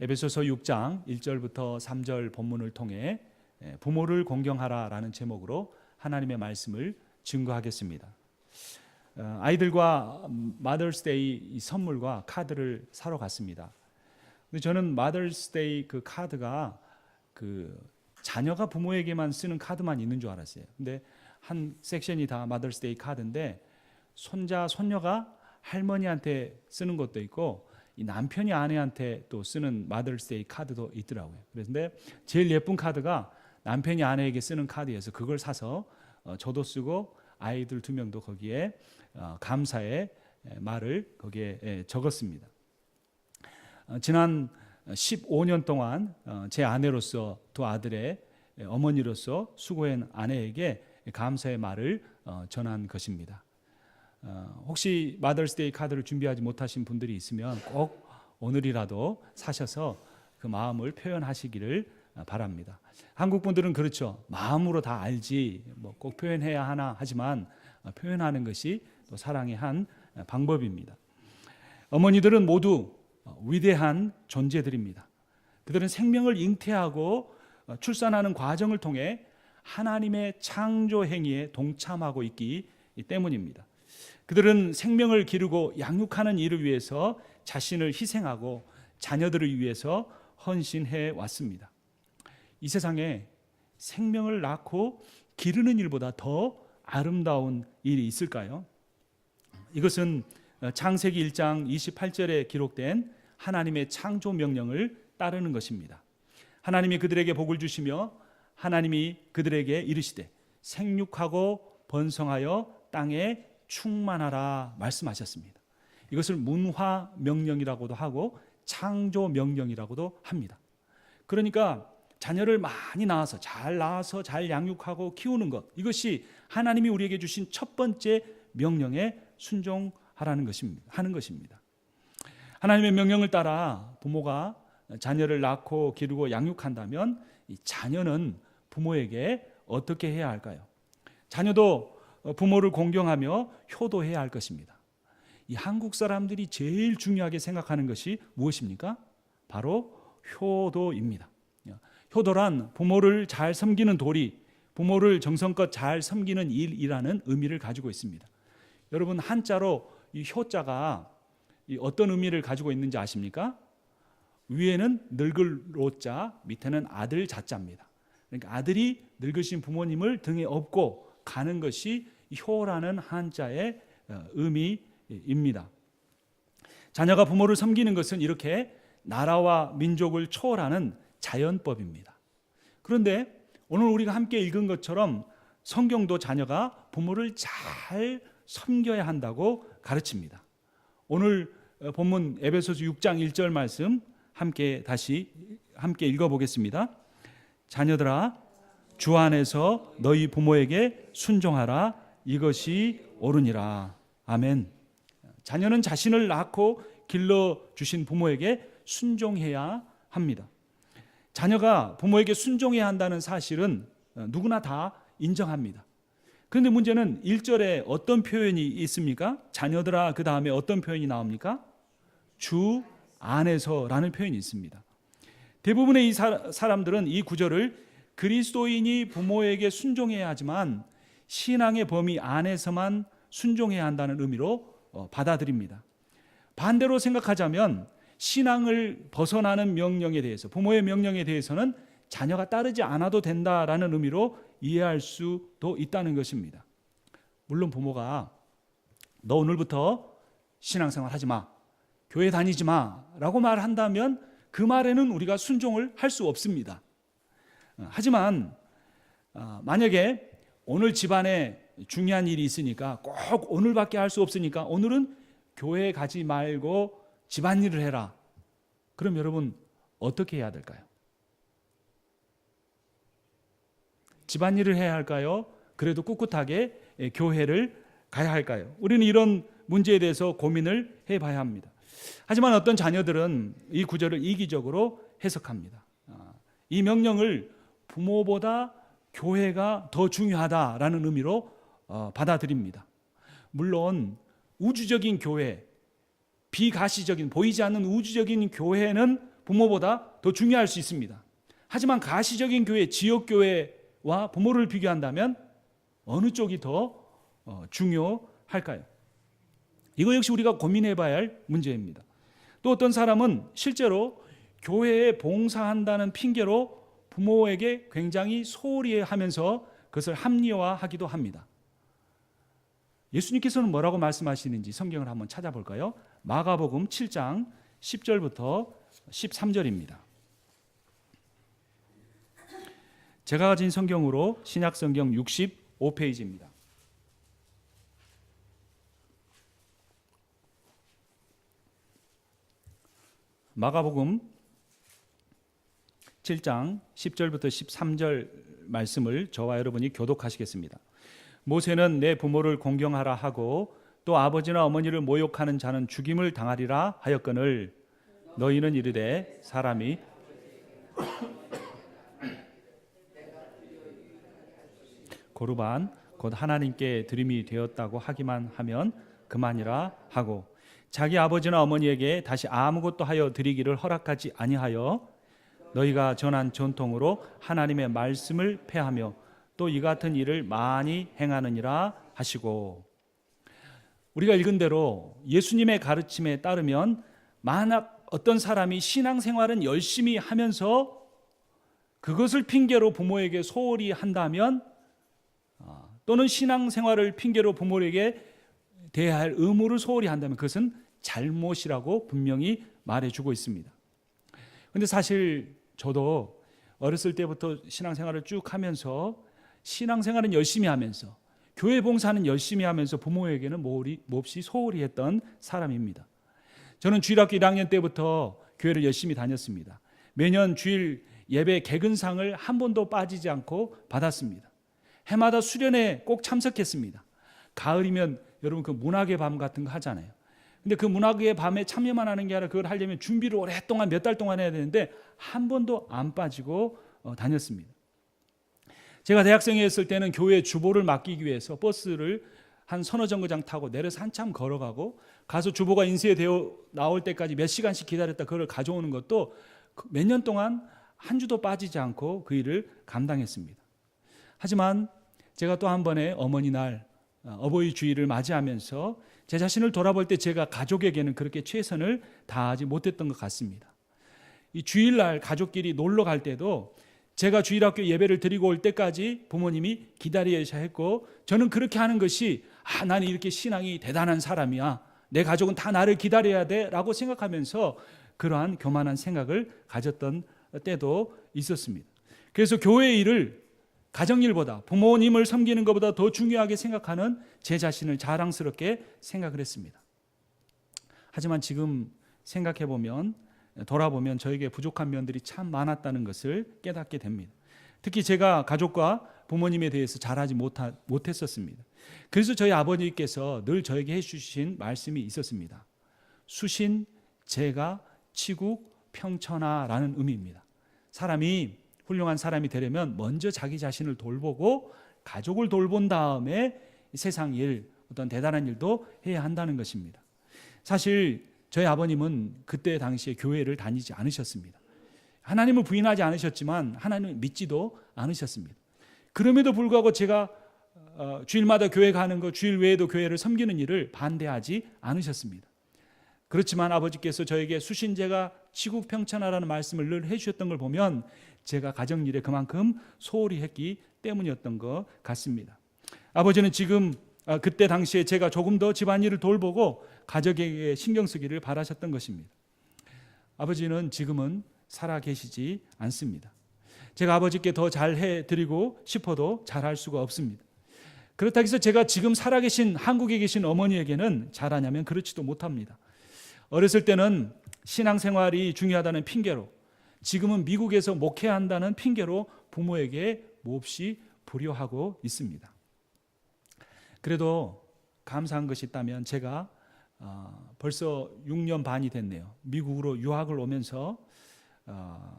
에베소서 6장 1절부터 3절 본문을 통해 부모를 공경하라라는 제목으로 하나님의 말씀을 증거하겠습니다. 아이들과 마더스데이 선물과 카드를 사러 갔습니다. 근데 저는 마더스데이 그 카드가 그 자녀가 부모에게만 쓰는 카드만 있는 줄 알았어요. 근데 한 섹션이 다 마더스데이 카드인데 손자, 손녀가 할머니한테 쓰는 것도 있고 이 남편이 아내한테 또 쓰는 마더스데이 카드도 있더라고요. 그런데 제일 예쁜 카드가 남편이 아내에게 쓰는 카드여서 그걸 사서 저도 쓰고 아이들 2명도 거기에 감사의 말을 거기에 적었습니다. 지난 15년 동안 제 아내로서 또 아들의 어머니로서 수고한 아내에게 감사의 말을 전한 것입니다. 혹시 마더스데이 카드를 준비하지 못하신 분들이 있으면 꼭 오늘이라도 사셔서 그 마음을 표현하시기를 바랍니다. 한국 분들은 그렇죠. 마음으로 다 알지 뭐 꼭 표현해야 하나 하지만 표현하는 것이 또 사랑의 한 방법입니다. 어머니들은 모두 위대한 존재들입니다. 그들은 생명을 잉태하고 출산하는 과정을 통해 하나님의 창조 행위에 동참하고 있기 때문입니다. 그들은 생명을 기르고 양육하는 일을 위해서 자신을 희생하고 자녀들을 위해서 헌신해 왔습니다. 이 세상에 생명을 낳고 기르는 일보다 더 아름다운 일이 있을까요? 이것은 창세기 1장 28절에 기록된 하나님의 창조 명령을 따르는 것입니다. 하나님이 그들에게 복을 주시며 하나님이 그들에게 이르시되 생육하고 번성하여 땅에 충만하라 말씀하셨습니다. 이것을 문화 명령이라고도 하고 창조 명령이라고도 합니다. 그러니까 자녀를 많이 낳아서 잘 양육하고 키우는 것, 이것이 하나님이 우리에게 주신 첫 번째 명령에 순종하라는 것입니다. 하는 것입니다. 하나님의 명령을 따라 부모가 자녀를 낳고 기르고 양육한다면 이 자녀는 부모에게 어떻게 해야 할까요? 자녀도 부모를 공경하며 효도해야 할 것입니다. 이 한국 사람들이 제일 중요하게 생각하는 것이 무엇입니까? 바로 효도입니다. 효도란 부모를 잘 섬기는 도리, 부모를 정성껏 잘 섬기는 일이라는 의미를 가지고 있습니다. 여러분 한자로 이 효자가 어떤 의미를 가지고 있는지 아십니까? 위에는 늙을 로자, 밑에는 아들 자자입니다. 그러니까 아들이 늙으신 부모님을 등에 업고 가는 것이 효라는 한자의 의미입니다. 자녀가 부모를 섬기는 것은 이렇게 나라와 민족을 초월하는 자연법입니다. 그런데 오늘 우리가 함께 읽은 것처럼 성경도 자녀가 부모를 잘 섬겨야 한다고 가르칩니다. 오늘 본문 에베소서 6장 1절 말씀 함께 읽어보겠습니다. 자녀들아 주 안에서 너희 부모에게 순종하라 이것이 옳으니라. 아멘. 자녀는 자신을 낳고 길러주신 부모에게 순종해야 합니다. 자녀가 부모에게 순종해야 한다는 사실은 누구나 다 인정합니다. 그런데 문제는 1절에 어떤 표현이 있습니까? 자녀들아 그 다음에 어떤 표현이 나옵니까? 주 안에서라는 표현이 있습니다. 대부분의 이 사람들은 이 구절을 그리스도인이 부모에게 순종해야 하지만 신앙의 범위 안에서만 순종해야 한다는 의미로 받아들입니다. 반대로 생각하자면 신앙을 벗어나는 명령에 대해서, 부모의 명령에 대해서는 자녀가 따르지 않아도 된다라는 의미로 이해할 수도 있다는 것입니다. 물론 부모가 너 오늘부터 신앙생활 하지 마, 교회 다니지 마 라고 말한다면 그 말에는 우리가 순종을 할 수 없습니다. 하지만 만약에 오늘 집안에 중요한 일이 있으니까 꼭 오늘밖에 할 수 없으니까 오늘은 교회 가지 말고 집안일을 해라. 그럼 여러분 어떻게 해야 될까요? 집안일을 해야 할까요? 그래도 꿋꿋하게 교회를 가야 할까요? 우리는 이런 문제에 대해서 고민을 해봐야 합니다. 하지만 어떤 자녀들은 이 구절을 이기적으로 해석합니다. 이 명령을 부모보다 교회가 더 중요하다라는 의미로 받아들입니다. 물론 우주적인 교회, 비가시적인 보이지 않는 우주적인 교회는 부모보다 더 중요할 수 있습니다. 하지만 가시적인 교회, 지역교회와 부모를 비교한다면 어느 쪽이 더 중요할까요? 이거 역시 우리가 고민해 봐야 할 문제입니다. 또 어떤 사람은 실제로 교회에 봉사한다는 핑계로 부모에게 굉장히 소홀히 하면서 그것을 합리화하기도 합니다. 예수님께서는 뭐라고 말씀하시는지 성경을 한번 찾아볼까요? 마가복음 7장 10절부터 13절입니다. 제가 가진 성경으로 신약성경 65페이지입니다. 마가복음 7장 10절부터 13절 말씀을 저와 여러분이 교독하시겠습니다. 모세는 내 부모를 공경하라 하고 또 아버지나 어머니를 모욕하는 자는 죽임을 당하리라 하였거늘 너희는 이르되 사람이 고르반 곧 하나님께 드림이 되었다고 하기만 하면 그만이라 하고 자기 아버지나 어머니에게 다시 아무것도 하여 드리기를 허락하지 아니하여 너희가 전한 전통으로 하나님의 말씀을 폐하며 또 이 같은 일을 많이 행하느니라 하시고, 우리가 읽은 대로 예수님의 가르침에 따르면 만약 어떤 사람이 신앙생활은 열심히 하면서 그것을 핑계로 부모에게 소홀히 한다면, 또는 신앙생활을 핑계로 부모에게 대해야 할 의무를 소홀히 한다면 그것은 잘못이라고 분명히 말해주고 있습니다. 그런데 사실 저도 어렸을 때부터 신앙생활을 쭉 하면서 신앙생활은 열심히 하면서 교회 봉사는 열심히 하면서 부모에게는 몹시 소홀히 했던 사람입니다. 저는 주일학교 1학년 때부터 교회를 열심히 다녔습니다. 매년 주일 예배 개근상을 한 번도 빠지지 않고 받았습니다. 해마다 수련회 꼭 참석했습니다. 가을이면 여러분 그 문학의 밤 같은 거 하잖아요. 근데 그 문학의 밤에 참여만 하는 게 아니라 그걸 하려면 준비를 오랫동안 몇 달 동안 해야 되는데 한 번도 안 빠지고 다녔습니다. 제가 대학생이었을 때는 교회 주보를 맡기기 위해서 버스를 한 서너 정거장 타고 내려서 한참 걸어가고 가서 주보가 인쇄되어 나올 때까지 몇 시간씩 기다렸다 그걸 가져오는 것도 몇 년 동안 한 주도 빠지지 않고 그 일을 감당했습니다. 하지만 제가 또 한 번의 어머니 날 어버이 주일을 맞이하면서 제 자신을 돌아볼 때 제가 가족에게는 그렇게 최선을 다하지 못했던 것 같습니다. 이 주일날 가족끼리 놀러 갈 때도 제가 주일학교 예배를 드리고 올 때까지 부모님이 기다려야 했고 저는 그렇게 하는 것이 나는 이렇게 신앙이 대단한 사람이야, 내 가족은 다 나를 기다려야 돼 라고 생각하면서 그러한 교만한 생각을 가졌던 때도 있었습니다. 그래서 교회 일을 가정일보다 부모님을 섬기는 것보다 더 중요하게 생각하는 제 자신을 자랑스럽게 생각을 했습니다. 하지만 지금 생각해보면 돌아보면 저에게 부족한 면들이 참 많았다는 것을 깨닫게 됩니다. 특히 제가 가족과 부모님에 대해서 잘하지 못했었습니다. 그래서 저희 아버지께서 늘 저에게 해주신 말씀이 있었습니다. 수신, 제가, 치국, 평천하라는 의미입니다. 사람이 훌륭한 사람이 되려면 먼저 자기 자신을 돌보고 가족을 돌본 다음에 세상 일, 어떤 대단한 일도 해야 한다는 것입니다. 사실 저희 아버님은 그때 당시에 교회를 다니지 않으셨습니다. 하나님을 부인하지 않으셨지만 하나님을 믿지도 않으셨습니다. 그럼에도 불구하고 제가 주일마다 교회 가는 거, 주일 외에도 교회를 섬기는 일을 반대하지 않으셨습니다. 그렇지만 아버지께서 저에게 수신제가 치국평천하라는 말씀을 늘 해주셨던 걸 보면 제가 가정일에 그만큼 소홀히 했기 때문이었던 것 같습니다. 아버지는 지금 그때 당시에 제가 조금 더 집안일을 돌보고 가족에게 신경 쓰기를 바라셨던 것입니다. 아버지는 지금은 살아 계시지 않습니다. 제가 아버지께 더 잘해드리고 싶어도 잘할 수가 없습니다. 그렇다고 해서 제가 지금 살아계신 한국에 계신 어머니에게는 잘하냐면 그렇지도 못합니다. 어렸을 때는 신앙생활이 중요하다는 핑계로, 지금은 미국에서 목회해야 한다는 핑계로 부모에게 몹시 불효하고 있습니다. 그래도 감사한 것이 있다면 제가 벌써 6년 반이 됐네요. 미국으로 유학을 오면서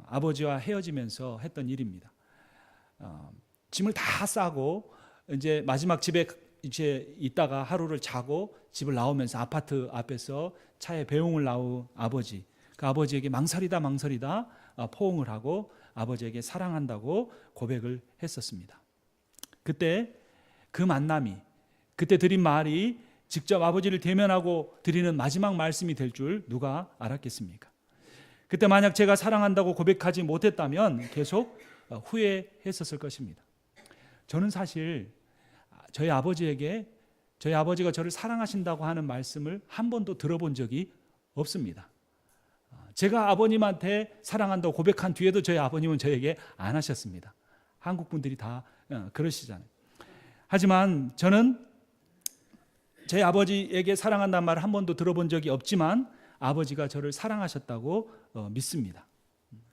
아버지와 헤어지면서 했던 일입니다. 짐을 다 싸고 이제 마지막 집에 이제 있다가 하루를 자고 집을 나오면서 아파트 앞에서 차에 배웅을 나온 아버지, 그 아버지에게 망설이다 포옹을 하고 아버지에게 사랑한다고 고백을 했었습니다. 그때 그 만남이, 그때 드린 말이 직접 아버지를 대면하고 드리는 마지막 말씀이 될 줄 누가 알았겠습니까? 그때 만약 제가 사랑한다고 고백하지 못했다면 계속 후회했었을 것입니다. 저는 사실 저희 아버지가 저를 사랑하신다고 하는 말씀을 한 번도 들어본 적이 없습니다. 제가 아버님한테 사랑한다고 고백한 뒤에도 저희 아버님은 저에게 안 하셨습니다. 한국 분들이 다 그러시잖아요. 하지만 저는 제 아버지에게 사랑한다는 말을 한 번도 들어본 적이 없지만 아버지가 저를 사랑하셨다고 믿습니다.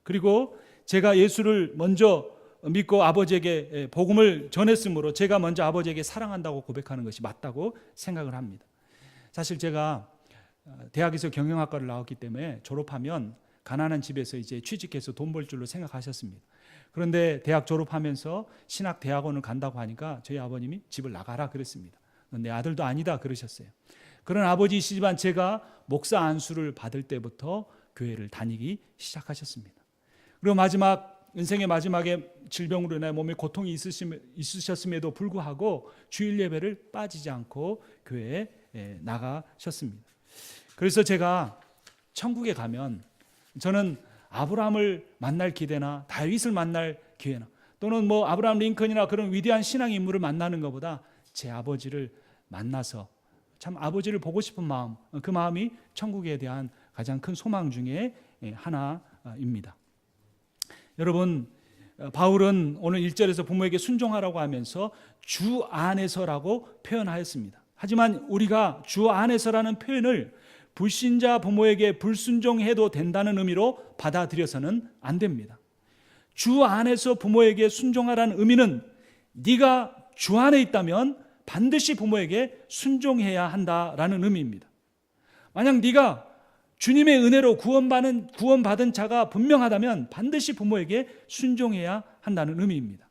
그리고 제가 예수를 먼저 믿고 아버지에게 복음을 전했으므로 제가 먼저 아버지에게 사랑한다고 고백하는 것이 맞다고 생각을 합니다. 사실 제가 대학에서 경영학과를 나왔기 때문에 졸업하면 가난한 집에서 이제 취직해서 돈 벌 줄로 생각하셨습니다. 그런데 대학 졸업하면서 신학대학원을 간다고 하니까 저희 아버님이 집을 나가라 그랬습니다. 내 아들도 아니다 그러셨어요. 그런 아버지이시지만 제가 목사 안수를 받을 때부터 교회를 다니기 시작하셨습니다. 그리고 인생의 마지막에 질병으로 인해 몸에 고통이 있으셨음에도 불구하고 주일 예배를 빠지지 않고 교회에 나가셨습니다. 그래서 제가 천국에 가면 저는 아브라함을 만날 기대나 다윗을 만날 기회나 또는 아브라함 링컨이나 그런 위대한 신앙 인물을 만나는 것보다 제 아버지를 만나서 참 아버지를 보고 싶은 마음, 그 마음이 천국에 대한 가장 큰 소망 중에 하나입니다. 여러분, 바울은 오늘 1절에서 부모에게 순종하라고 하면서 주 안에서라고 표현하였습니다. 하지만 우리가 주 안에서라는 표현을 불신자 부모에게 불순종해도 된다는 의미로 받아들여서는 안 됩니다. 주 안에서 부모에게 순종하라는 의미는 네가 주 안에 있다면 반드시 부모에게 순종해야 한다라는 의미입니다. 만약 네가 주님의 은혜로 구원받은 자가 분명하다면 반드시 부모에게 순종해야 한다는 의미입니다.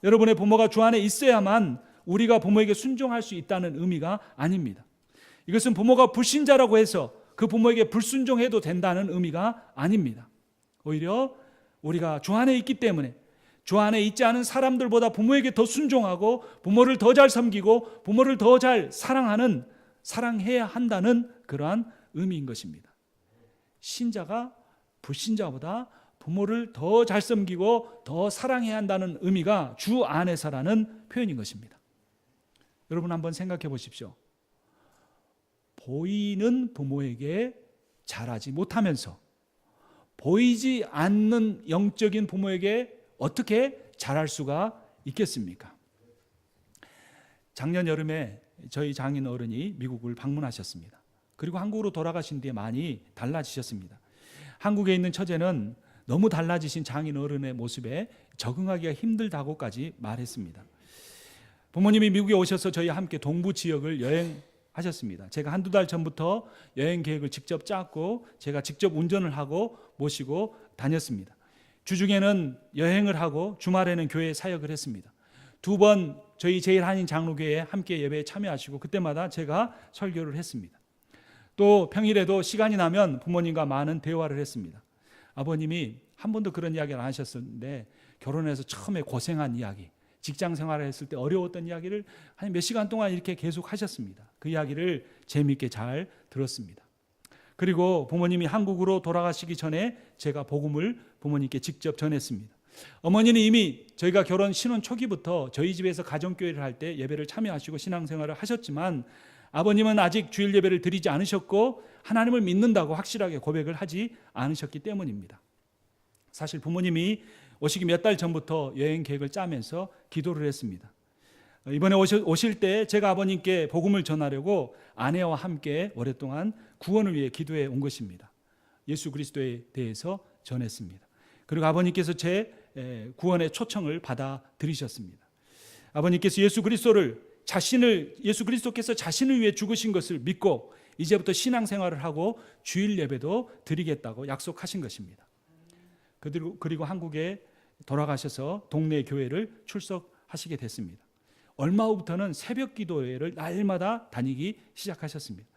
여러분의 부모가 주 안에 있어야만 우리가 부모에게 순종할 수 있다는 의미가 아닙니다. 이것은 부모가 불신자라고 해서 그 부모에게 불순종해도 된다는 의미가 아닙니다. 오히려 우리가 주 안에 있기 때문에 주 안에 있지 않은 사람들보다 부모에게 더 순종하고 부모를 더 잘 섬기고 부모를 더 잘 사랑해야 한다는 그러한 의미인 것입니다. 신자가 불신자보다 부모를 더 잘 섬기고 더 사랑해야 한다는 의미가 주 안에서라는 표현인 것입니다. 여러분 한번 생각해 보십시오. 보이는 부모에게 잘하지 못하면서 보이지 않는 영적인 부모에게 어떻게 잘할 수가 있겠습니까? 작년 여름에 저희 장인 어른이 미국을 방문하셨습니다. 그리고 한국으로 돌아가신 뒤에 많이 달라지셨습니다. 한국에 있는 처제는 너무 달라지신 장인 어른의 모습에 적응하기가 힘들다고까지 말했습니다. 부모님이 미국에 오셔서 저희와 함께 동부 지역을 여행하셨습니다. 제가 한두 달 전부터 여행 계획을 직접 짰고 제가 직접 운전을 하고 모시고 다녔습니다. 주중에는 여행을 하고 주말에는 교회 사역을 했습니다. 2번 저희 제일한인 장로교회에 함께 예배에 참여하시고 그때마다 제가 설교를 했습니다. 또 평일에도 시간이 나면 부모님과 많은 대화를 했습니다. 아버님이 한 번도 그런 이야기를 안 하셨었는데 결혼해서 처음에 고생한 이야기, 직장 생활을 했을 때 어려웠던 이야기를 한 몇 시간 동안 이렇게 계속 하셨습니다. 그 이야기를 재미있게 잘 들었습니다. 그리고 부모님이 한국으로 돌아가시기 전에 제가 복음을 부모님께 직접 전했습니다. 어머니는 이미 저희가 결혼 신혼 초기부터 저희 집에서 가정교회를 할 때 예배를 참여하시고 신앙생활을 하셨지만 아버님은 아직 주일 예배를 드리지 않으셨고 하나님을 믿는다고 확실하게 고백을 하지 않으셨기 때문입니다. 사실 부모님이 오시기 몇 달 전부터 여행 계획을 짜면서 기도를 했습니다. 이번에 오실 때 제가 아버님께 복음을 전하려고 아내와 함께 오랫동안 구원을 위해 기도해 온 것입니다. 예수 그리스도에 대해서 전했습니다. 그리고 아버님께서 제 구원의 초청을 받아들이셨습니다. 아버님께서 예수 그리스도께서 자신을 위해 죽으신 것을 믿고 이제부터 신앙생활을 하고 주일 예배도 드리겠다고 약속하신 것입니다. 그리고 한국에 돌아가셔서 동네 교회를 출석하시게 됐습니다. 얼마 후부터는 새벽 기도회를 날마다 다니기 시작하셨습니다.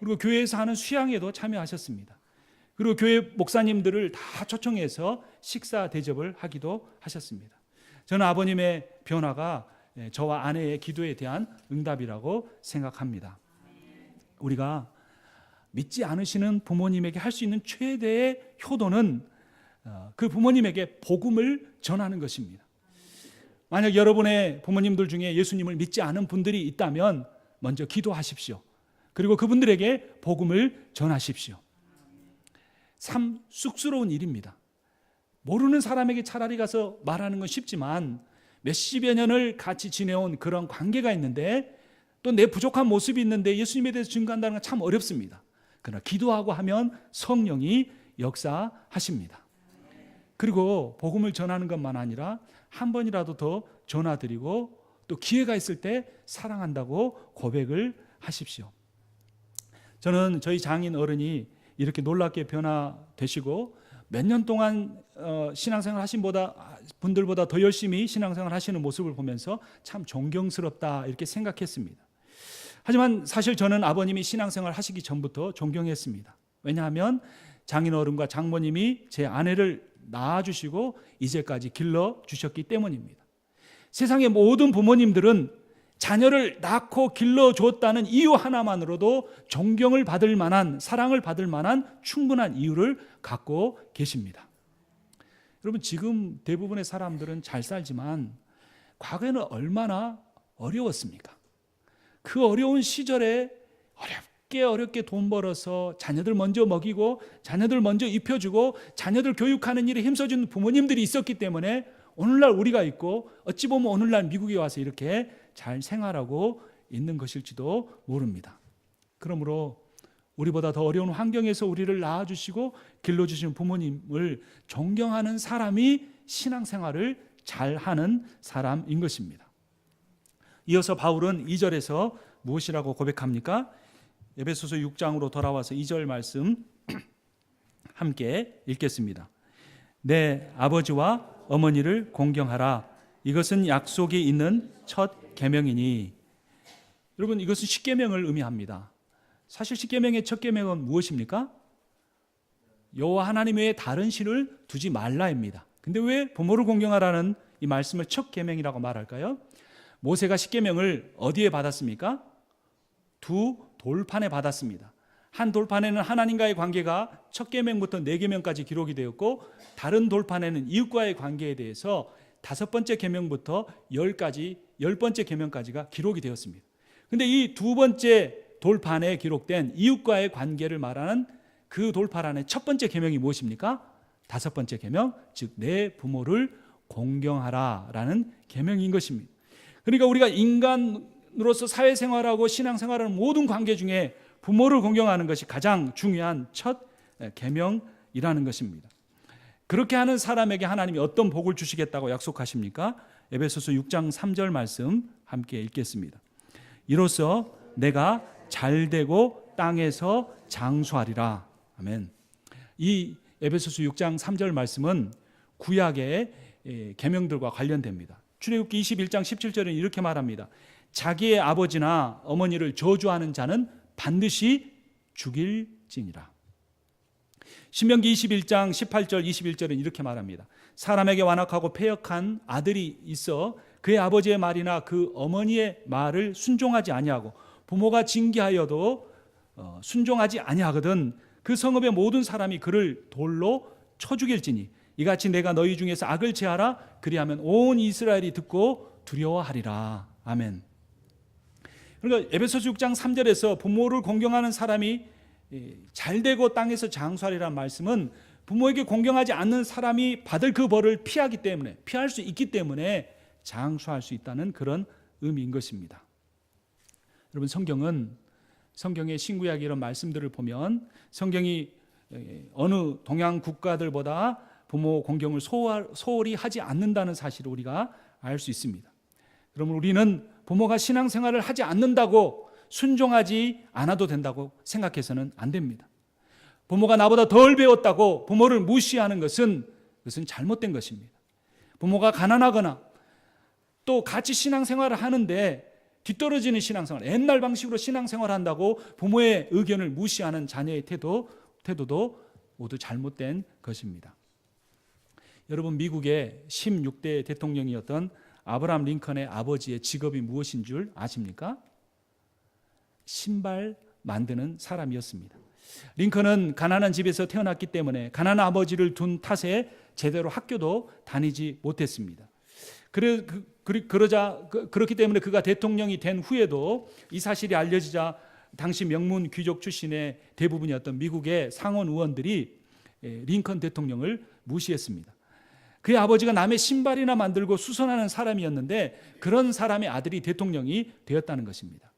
그리고 교회에서 하는 수양에도 참여하셨습니다. 그리고 교회 목사님들을 다 초청해서 식사 대접을 하기도 하셨습니다. 저는 아버님의 변화가 저와 아내의 기도에 대한 응답이라고 생각합니다. 우리가 믿지 않으시는 부모님에게 할 수 있는 최대의 효도는 그 부모님에게 복음을 전하는 것입니다. 만약 여러분의 부모님들 중에 예수님을 믿지 않은 분들이 있다면 먼저 기도하십시오. 그리고 그분들에게 복음을 전하십시오. 참 쑥스러운 일입니다. 모르는 사람에게 차라리 가서 말하는 건 쉽지만 몇십여 년을 같이 지내온 그런 관계가 있는데 또 내 부족한 모습이 있는데 예수님에 대해서 증거한다는 건 참 어렵습니다. 그러나 기도하고 하면 성령이 역사하십니다. 그리고 복음을 전하는 것만 아니라 한 번이라도 더 전화드리고 또 기회가 있을 때 사랑한다고 고백을 하십시오. 저는 저희 장인 어른이 이렇게 놀랍게 변화되시고 몇 년 동안 신앙생활 하신 분들보다 더 열심히 신앙생활 하시는 모습을 보면서 참 존경스럽다 이렇게 생각했습니다. 하지만 사실 저는 아버님이 신앙생활 하시기 전부터 존경했습니다. 왜냐하면 장인어른과 장모님이 제 아내를 낳아주시고 이제까지 길러주셨기 때문입니다. 세상의 모든 부모님들은 자녀를 낳고 길러줬다는 이유 하나만으로도 존경을 받을 만한, 사랑을 받을 만한 충분한 이유를 갖고 계십니다. 여러분, 지금 대부분의 사람들은 잘 살지만 과거에는 얼마나 어려웠습니까? 그 어려운 시절에 어렵게 돈 벌어서 자녀들 먼저 먹이고 자녀들 먼저 입혀주고 자녀들 교육하는 일에 힘써준 부모님들이 있었기 때문에 오늘날 우리가 있고 어찌 보면 오늘날 미국에 와서 이렇게 잘 생활하고 있는 것일지도 모릅니다. 그러므로 우리보다 더 어려운 환경에서 우리를 낳아주시고 길러주신 부모님을 존경하는 사람이 신앙생활을 잘하는 사람인 것입니다. 이어서 바울은 2절에서 무엇이라고 고백합니까? 에베소서 6장으로 돌아와서 2절 말씀 함께 읽겠습니다. 내 아버지와 어머니를 공경하라. 이것은 약속이 있는 첫 계명이니. 여러분, 이것은 십계명을 의미합니다. 사실 십계명의 첫 계명은 무엇입니까? 여호와 하나님 외에 다른 신을 두지 말라입니다. 근데 왜 부모를 공경하라는 이 말씀을 첫 계명이라고 말할까요? 모세가 십계명을 어디에 받았습니까? 두 돌판에 받았습니다. 한 돌판에는 하나님과의 관계가 첫 계명부터 네 계명까지 기록이 되었고, 다른 돌판에는 이웃과의 관계에 대해서 5번째 계명부터 10번째 계명까지가 기록이 되었습니다. 그런데 이 두 번째 돌판에 기록된 이웃과의 관계를 말하는 그 돌판 안에 첫 번째 계명이 무엇입니까? 5번째 계명, 즉 내 부모를 공경하라라는 계명인 것입니다. 그러니까 우리가 인간으로서 사회생활하고 신앙생활하는 모든 관계 중에 부모를 공경하는 것이 가장 중요한 첫 계명이라는 것입니다. 그렇게 하는 사람에게 하나님이 어떤 복을 주시겠다고 약속하십니까? 에베소서 6장 3절 말씀 함께 읽겠습니다. 이로써 내가 잘되고 땅에서 장수하리라. 아멘. 이 에베소서 6장 3절 말씀은 구약의 계명들과 관련됩니다. 출애굽기 21장 17절은 이렇게 말합니다. 자기의 아버지나 어머니를 저주하는 자는 반드시 죽일지니라. 신명기 21장 18절 21절은 이렇게 말합니다. 사람에게 완악하고 패역한 아들이 있어 그의 아버지의 말이나 그 어머니의 말을 순종하지 아니하고 부모가 징계하여도 순종하지 아니하거든 그 성읍의 모든 사람이 그를 돌로 쳐 죽일지니 이같이 내가 너희 중에서 악을 제하라. 그리하면 온 이스라엘이 듣고 두려워하리라. 아멘. 그러니까 에베소서 6장 3절에서 부모를 공경하는 사람이 잘되고 땅에서 장수하리라는 말씀은 부모에게 공경하지 않는 사람이 받을 그 벌을 피할 수 있기 때문에 장수할 수 있다는 그런 의미인 것입니다. 여러분, 성경의 신구약 이런 말씀들을 보면 성경이 어느 동양 국가들보다 부모 공경을 소홀히 하지 않는다는 사실을 우리가 알 수 있습니다. 그러면 우리는 부모가 신앙생활을 하지 않는다고 순종하지 않아도 된다고 생각해서는 안 됩니다. 부모가 나보다 덜 배웠다고 부모를 무시하는 것은 잘못된 것입니다. 부모가 가난하거나 또 같이 신앙생활을 하는데 뒤떨어지는 신앙생활, 옛날 방식으로 신앙생활한다고 부모의 의견을 무시하는 자녀의 태도도 모두 잘못된 것입니다. 여러분, 미국의 16대 대통령이었던 아브라함 링컨의 아버지의 직업이 무엇인 줄 아십니까? 신발 만드는 사람이었습니다. 링컨은 가난한 집에서 태어났기 때문에 가난한 아버지를 둔 탓에 제대로 학교도 다니지 못했습니다. 그렇기 때문에 그가 대통령이 된 후에도 이 사실이 알려지자 당시 명문 귀족 출신의 대부분이었던 미국의 상원 의원들이 링컨 대통령을 무시했습니다. 그의 아버지가 남의 신발이나 만들고 수선하는 사람이었는데 그런 사람의 아들이 대통령이 되었다는 것입니다.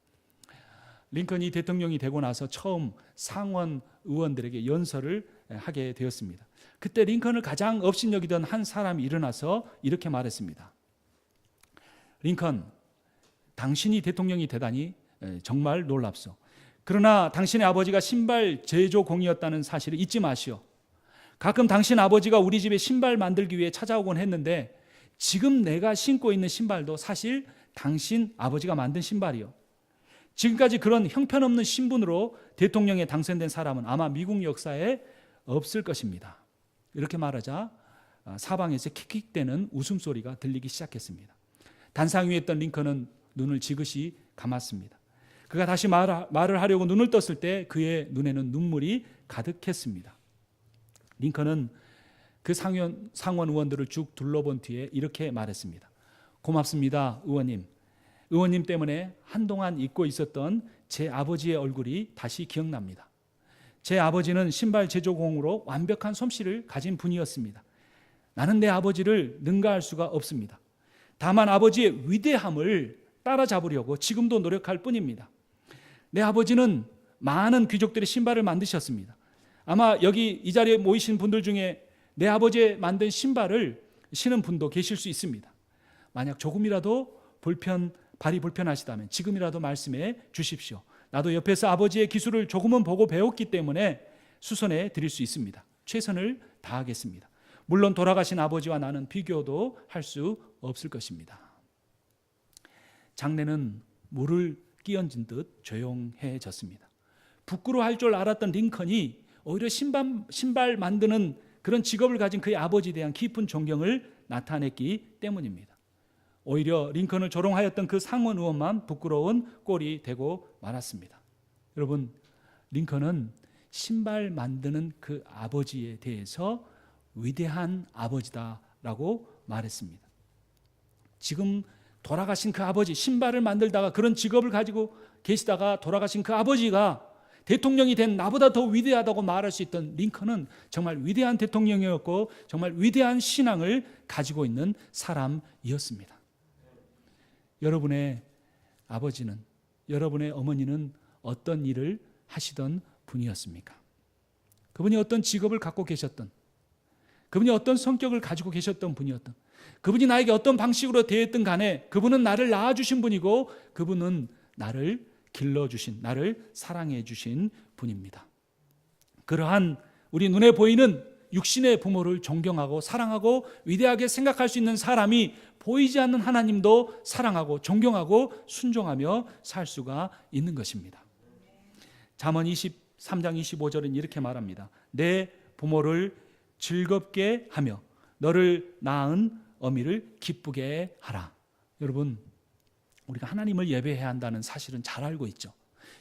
링컨이 대통령이 되고 나서 처음 상원 의원들에게 연설을 하게 되었습니다. 그때 링컨을 가장 업신여기던 한 사람이 일어나서 이렇게 말했습니다. 링컨, 당신이 대통령이 되다니 정말 놀랍소. 그러나 당신의 아버지가 신발 제조공이었다는 사실을 잊지 마시오. 가끔 당신 아버지가 우리 집에 신발 만들기 위해 찾아오곤 했는데 지금 내가 신고 있는 신발도 사실 당신 아버지가 만든 신발이요. 지금까지 그런 형편없는 신분으로 대통령에 당선된 사람은 아마 미국 역사에 없을 것입니다. 이렇게 말하자 사방에서 킥킥대는 웃음소리가 들리기 시작했습니다. 단상 위에 있던 링컨은 눈을 지그시 감았습니다. 그가 다시 말을 하려고 눈을 떴을 때 그의 눈에는 눈물이 가득했습니다. 링컨은 그 상원 의원들을 쭉 둘러본 뒤에 이렇게 말했습니다. 고맙습니다, 의원님. 의원님 때문에 한동안 잊고 있었던 제 아버지의 얼굴이 다시 기억납니다. 제 아버지는 신발 제조공으로 완벽한 솜씨를 가진 분이었습니다. 나는 내 아버지를 능가할 수가 없습니다. 다만 아버지의 위대함을 따라잡으려고 지금도 노력할 뿐입니다. 내 아버지는 많은 귀족들의 신발을 만드셨습니다. 아마 여기 이 자리에 모이신 분들 중에 내 아버지의 만든 신발을 신은 분도 계실 수 있습니다. 만약 조금이라도 발이 불편하시다면 지금이라도 말씀해 주십시오. 나도 옆에서 아버지의 기술을 조금은 보고 배웠기 때문에 수선해 드릴 수 있습니다. 최선을 다하겠습니다. 물론 돌아가신 아버지와 나는 비교도 할 수 없을 것입니다. 장례는 물을 끼얹은 듯 조용해졌습니다. 부끄러워할 줄 알았던 링컨이 오히려 신발 만드는 그런 직업을 가진 그의 아버지에 대한 깊은 존경을 나타냈기 때문입니다. 오히려 링컨을 조롱하였던 그 상원 의원만 부끄러운 꼴이 되고 말았습니다. 여러분, 링컨은 신발 만드는 그 아버지에 대해서 위대한 아버지다라고 말했습니다. 지금 돌아가신 그 아버지, 신발을 만들다가 그런 직업을 가지고 계시다가 돌아가신 그 아버지가 대통령이 된 나보다 더 위대하다고 말할 수 있던 링컨은 정말 위대한 대통령이었고 정말 위대한 신앙을 가지고 있는 사람이었습니다. 여러분의 아버지는, 여러분의 어머니는 어떤 일을 하시던 분이었습니까? 그분이 어떤 직업을 갖고 계셨던, 그분이 어떤 성격을 가지고 계셨던 분이었던, 그분이 나에게 어떤 방식으로 대했든 간에 그분은 나를 낳아주신 분이고 그분은 나를 길러주신, 나를 사랑해 주신 분입니다. 그러한 우리 눈에 보이는 육신의 부모를 존경하고 사랑하고 위대하게 생각할 수 있는 사람이 보이지 않는 하나님도 사랑하고 존경하고 순종하며 살 수가 있는 것입니다. 잠언 23장 25절은 이렇게 말합니다. 내 부모를 즐겁게 하며 너를 낳은 어미를 기쁘게 하라. 여러분, 우리가 하나님을 예배해야 한다는 사실은 잘 알고 있죠.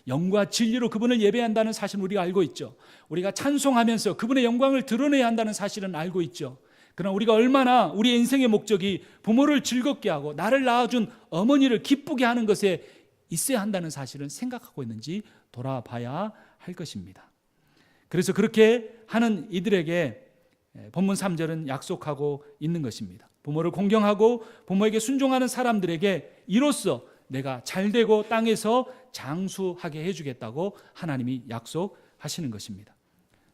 영과 진리로 그분을 예배한다는 사실은 우리가 알고 있죠. 우리가 찬송하면서 그분의 영광을 드러내야 한다는 사실은 알고 있죠. 그러나 우리가 얼마나 우리 인생의 목적이 부모를 즐겁게 하고 나를 낳아준 어머니를 기쁘게 하는 것에 있어야 한다는 사실은 생각하고 있는지 돌아봐야 할 것입니다. 그래서 그렇게 하는 이들에게 본문 3절은 약속하고 있는 것입니다. 부모를 공경하고 부모에게 순종하는 사람들에게 이로써 내가 잘되고 땅에서 장수하게 해주겠다고 하나님이 약속하시는 것입니다.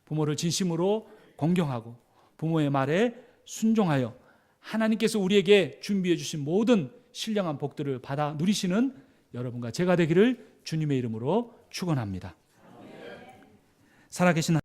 부모를 진심으로 공경하고 부모의 말에 순종하여 하나님께서 우리에게 준비해 주신 모든 신령한 복들을 받아 누리시는 여러분과 제가 되기를 주님의 이름으로 축원합니다. 살아계신